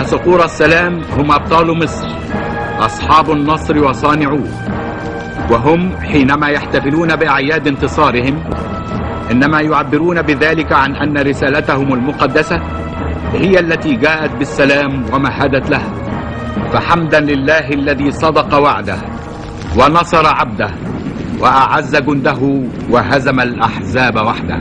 صقور السلام هم أبطال مصر، أصحاب النصر وصانعوه، وهم حينما يحتفلون بأعياد انتصارهم إنما يعبرون بذلك عن أن رسالتهم المقدسة هي التي جاءت بالسلام ومهدت له. فحمدا لله الذي صدق وعده ونصر عبده وأعز جنده وهزم الأحزاب وحده.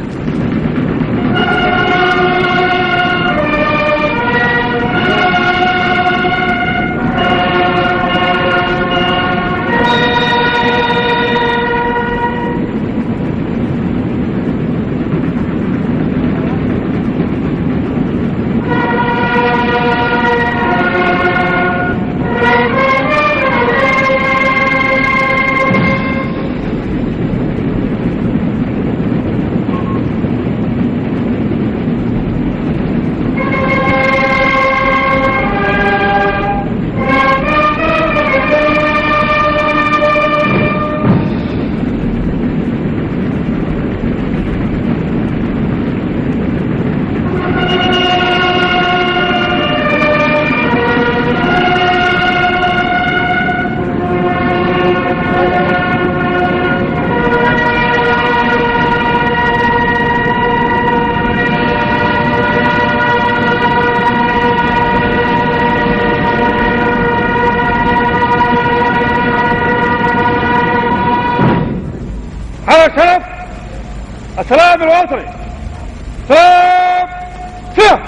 شرف السلام الوطني. سلام سلام.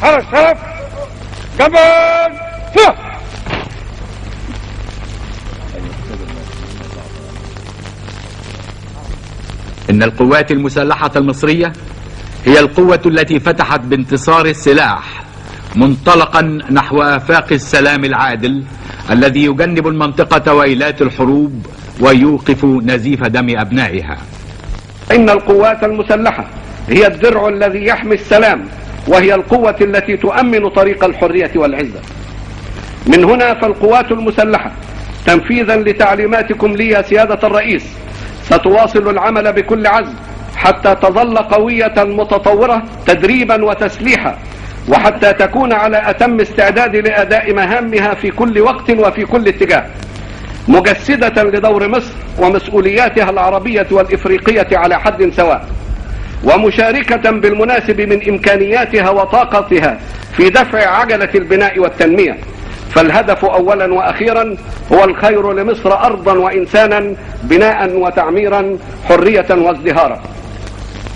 على الشرف جبل فيه. إن القوات المسلحة المصرية هي القوة التي فتحت بانتصار السلاح منطلقا نحو آفاق السلام العادل الذي يجنب المنطقة ويلات الحروب ويوقف نزيف دم أبنائها. إن القوات المسلحة هي الدرع الذي يحمي السلام، وهي القوة التي تؤمن طريق الحرية والعزة. من هنا فالقوات المسلحة تنفيذا لتعليماتكم لي يا سيادة الرئيس ستواصل العمل بكل عزم حتى تظل قوية متطورة تدريبا وتسليحا، وحتى تكون على أتم استعداد لأداء مهامها في كل وقت وفي كل اتجاه، مجسدة لدور مصر ومسؤولياتها العربية والإفريقية على حد سواء، ومشاركة بالمناسب من إمكانياتها وطاقتها في دفع عجلة البناء والتنمية. فالهدف أولا وأخيرا هو الخير لمصر أرضا وإنسانا، بناء وتعميرا، حرية وازدهارا.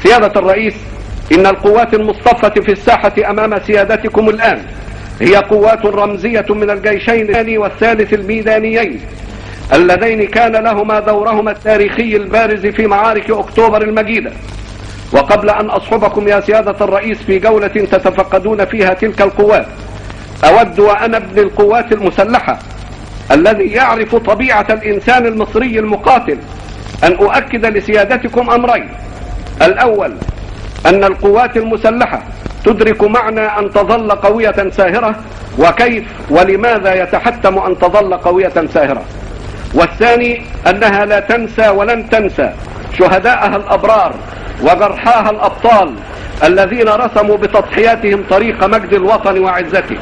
سيادة الرئيس، إن القوات المصطفة في الساحة أمام سيادتكم الآن هي قوات رمزية من الجيشين الثاني والثالث الميدانيين اللذين كان لهما دورهما التاريخي البارز في معارك أكتوبر المجيدة. وقبل أن أصحبكم يا سيادة الرئيس في جولة تتفقدون فيها تلك القوات، أود وأنا ابن القوات المسلحة الذي يعرف طبيعة الإنسان المصري المقاتل أن أؤكد لسيادتكم أمرين. الأول أن القوات المسلحة تدرك معنى أن تظل قوية ساهرة، وكيف ولماذا يتحتم أن تظل قوية ساهرة. والثاني أنها لا تنسى ولن تنسى شهداءها الأبرار وجرحاها الأبطال الذين رسموا بتضحياتهم طريق مجد الوطن وعزته.